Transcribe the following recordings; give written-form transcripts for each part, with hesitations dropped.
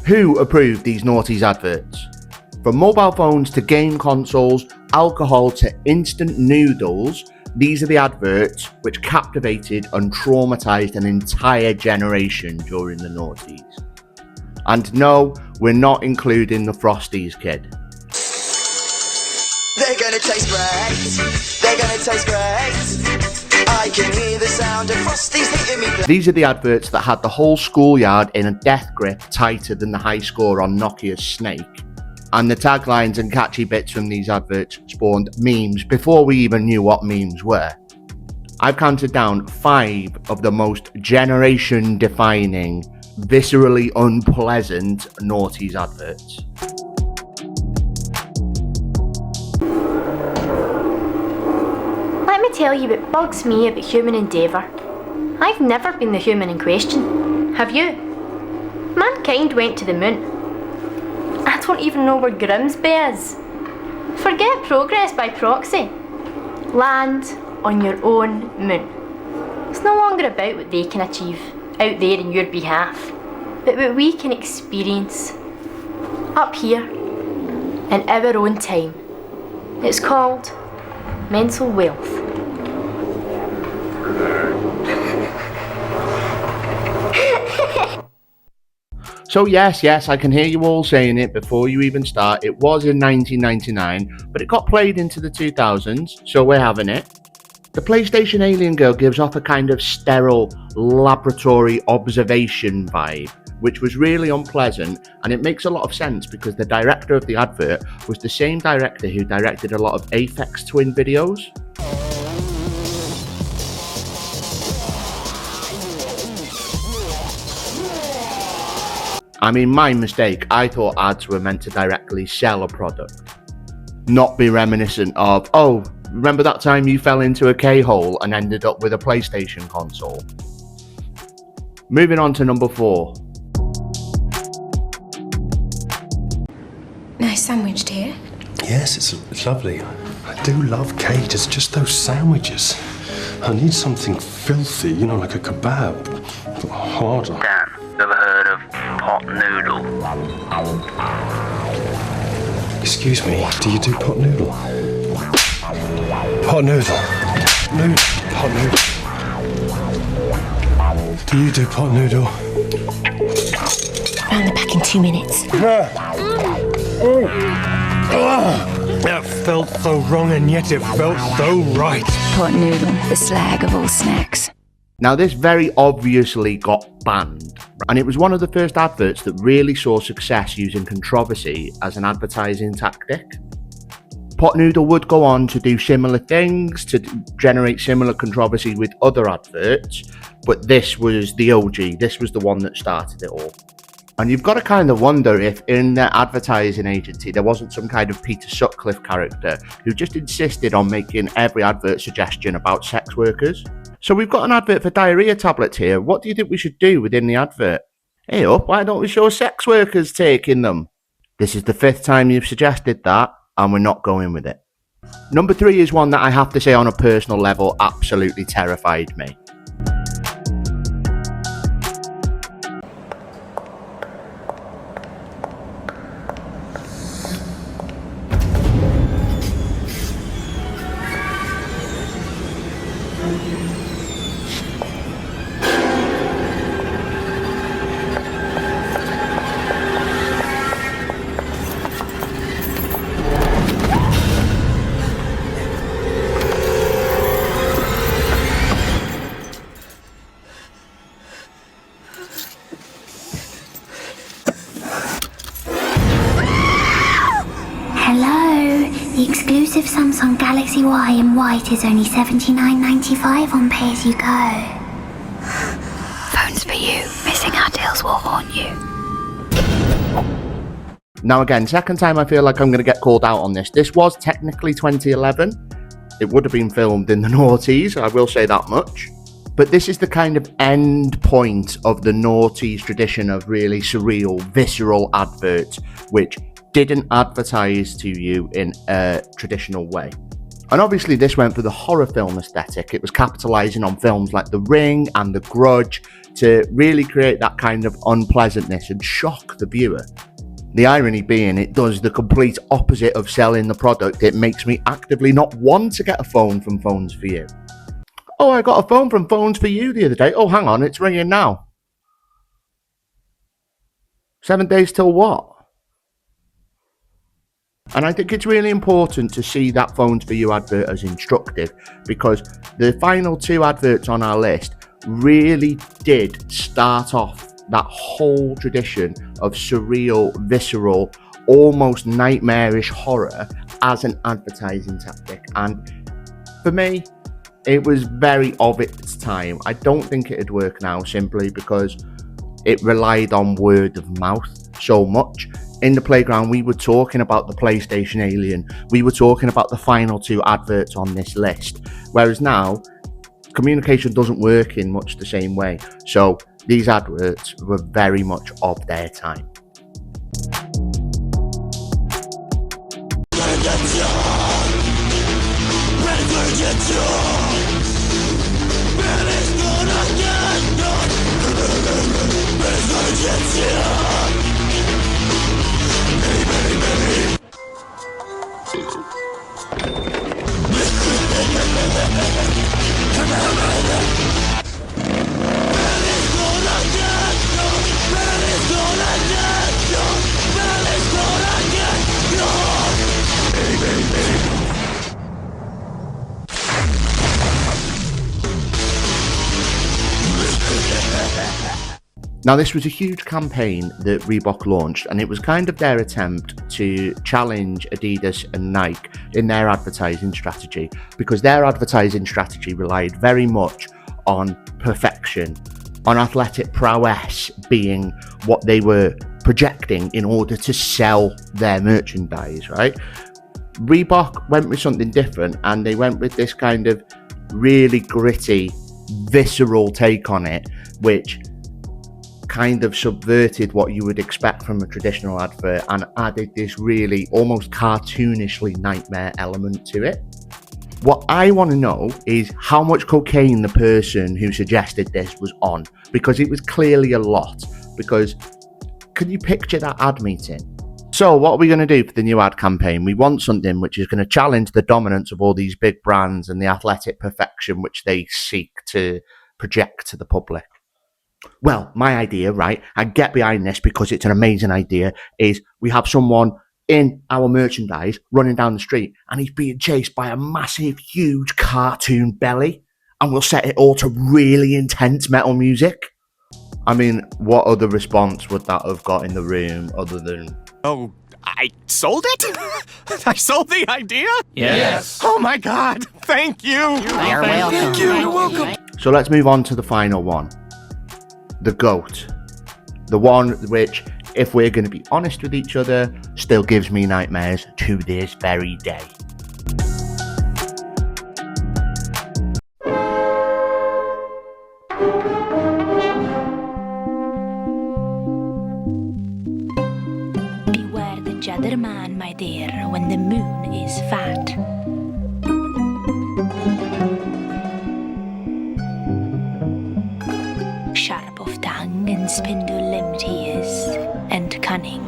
Who approved these naughties adverts? From mobile phones to game consoles, alcohol to instant noodles, these are the adverts which captivated and traumatised an entire generation during the noughties. And no, we're not including the Frosties kid. They're gonna taste great. They're gonna taste great. I can hear the sound of Frosties hitting me. These are the adverts that had the whole schoolyard in a death grip tighter than the high score on Nokia's Snake. And the taglines and catchy bits from these adverts spawned memes before we even knew what memes were. I've counted down 5 of the most generation-defining, viscerally unpleasant naughties adverts. Let me tell you what bugs me about human endeavour. I've never been the human in question. Have you? Mankind went to the moon. I don't even know where Grimsby is. Forget progress by proxy. Land on your own moon. It's no longer about what they can achieve out there in your behalf, but what we can experience up here in our own time. It's called mental wealth. So yes, I can hear you all saying it before you even start. It was in 1999, but it got played into the 2000s, so we're having it. The PlayStation alien girl gives off a kind of sterile laboratory observation vibe, which was really unpleasant, and it makes a lot of sense because the director of the advert was the same director who directed a lot of Aphex twin videos. I mean, my mistake. I thought ads were meant to directly sell a product, not be reminiscent of, oh, remember that time you fell into a K-hole and ended up with a PlayStation console? Moving on to number 4. Nice sandwich, dear. Yes, it's lovely. I do love Kate. It's just those sandwiches. I need something filthy, you know, like a kebab, but harder. Dan, you ever heard of pot noodle? Excuse me, do you do pot noodle? Pot noodle. Pot noodle. Do you do pot noodle? Round the back in 2 minutes. That felt so wrong and yet it felt so right. Pot noodle, the slag of all snacks. Now this very obviously got banned, and it was one of the first adverts that really saw success using controversy as an advertising tactic. Pot Noodle would go on to do similar things, to generate similar controversy with other adverts, but this was the OG, this was the one that started it all. And you've got to kind of wonder if in their advertising agency there wasn't some kind of Peter Sutcliffe character who just insisted on making every advert suggestion about sex workers. So we've got an advert for diarrhea tablets here. What do you think we should do within the advert? Hey up, why don't we show sex workers taking them? This is the 5th time you've suggested that, and we're not going with it. Number 3 is one that I have to say on a personal level absolutely terrified me. The exclusive Samsung Galaxy Y in white is only $79.95 on pay-as-you-go. Phones for you. Missing our deals will haunt you. Now again, second time I feel like I'm going to get called out on this. This was technically 2011. It would have been filmed in the noughties, I will say that much. But this is the kind of end point of the noughties tradition of really surreal, visceral adverts, which didn't advertise to you in a traditional way. And obviously this went for the horror film aesthetic. It was capitalising on films like The Ring and The Grudge to really create that kind of unpleasantness and shock the viewer. The irony being it does the complete opposite of selling the product. It makes me actively not want to get a phone from Phones For You. Oh, I got a phone from Phones For You the other day. Oh, hang on, it's ringing now. 7 days till what? And I think it's really important to see that Phones For You advert as instructive, because the final 2 adverts on our list really did start off that whole tradition of surreal, visceral, almost nightmarish horror as an advertising tactic. And for me, it was very of its time. I don't think it'd work now, simply because it relied on word of mouth so much. In the playground, we were talking about the PlayStation Alien. We were talking about the final 2 adverts on this list. Whereas now, communication doesn't work in much the same way. So these adverts were very much of their time. Now, this was a huge campaign that Reebok launched, and it was kind of their attempt to challenge Adidas and Nike in their advertising strategy, because their advertising strategy relied very much on perfection, on athletic prowess being what they were projecting in order to sell their merchandise, right? Reebok went with something different, and they went with this kind of really gritty, visceral take on it, which kind of subverted what you would expect from a traditional advert and added this really almost cartoonishly nightmare element to it. What I want to know is how much cocaine the person who suggested this was on, because it was clearly a lot. Because can you picture that ad meeting? So what are we going to do for the new ad campaign? We want something which is going to challenge the dominance of all these big brands and the athletic perfection which they seek to project to the public. Well, my idea, right, I get behind this because it's an amazing idea, is we have someone in our merchandise running down the street and he's being chased by a massive, huge cartoon belly, and we'll set it all to really intense metal music. I mean, what other response would that have got in the room other than... Oh, I sold it? I sold the idea? Yes. Oh my god, thank you! You're welcome. Thank you, you're welcome. So let's move on to the final one. The GOAT. The one which, if we're going to be honest with each other, still gives me nightmares to this very day. Beware the Judderman, my dear, when the moon is fat. Sharp of tongue and spindle-limbed he is, and cunning.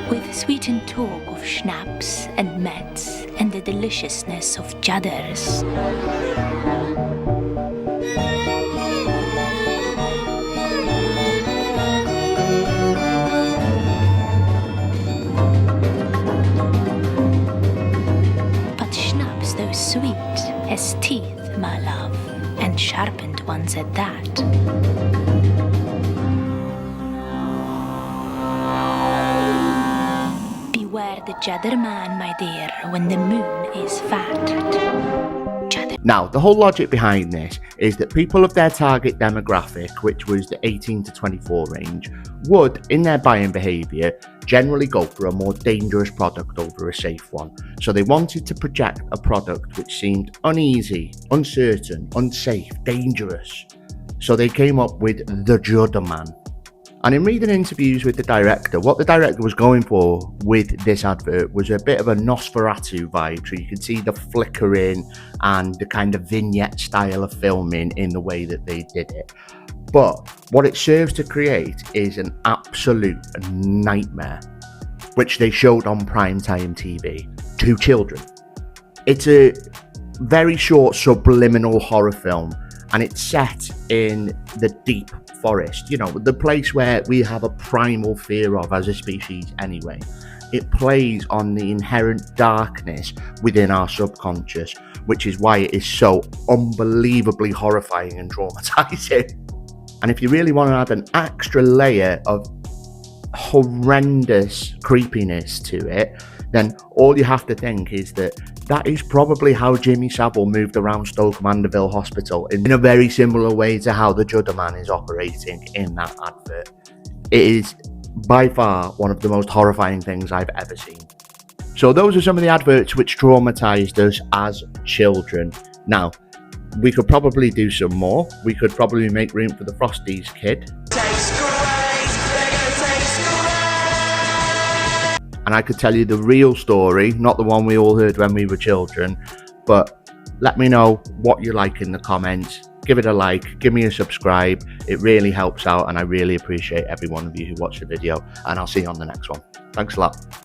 With sweetened talk of schnapps and Metz and the deliciousness of Judders. Sweet as teeth, my love, and sharpened ones at that. Beware the Judderman, my dear, when the moon is fat. Now, the whole logic behind this is that people of their target demographic, which was the 18 to 24 range, would, in their buying behaviour, generally go for a more dangerous product over a safe one. So they wanted to project a product which seemed uneasy, uncertain, unsafe, dangerous. So they came up with the Judderman. And in reading interviews with the director, what the director was going for with this advert was a bit of a Nosferatu vibe. So you can see the flickering and the kind of vignette style of filming in the way that they did it. But what it serves to create is an absolute nightmare, which they showed on primetime TV to children. It's a very short subliminal horror film, and it's set in the deep forest, you know, the place where we have a primal fear of as a species anyway. It plays on the inherent darkness within our subconscious, which is why it is so unbelievably horrifying and traumatizing. And if you really want to add an extra layer of horrendous creepiness to it, then all you have to think is that is probably how Jimmy Savile moved around Stoke Mandeville Hospital in a very similar way to how the Judderman is operating in that advert. It is by far one of the most horrifying things I've ever seen. So those are some of the adverts which traumatized us as children. Now, we could probably do some more. We could probably make room for the Frosties kid. And I could tell you the real story, not the one we all heard when we were children. But let me know what you like in the comments. Give it a like, give me a subscribe. It really helps out, and I really appreciate every one of you who watched the video. And I'll see you on the next one. Thanks a lot.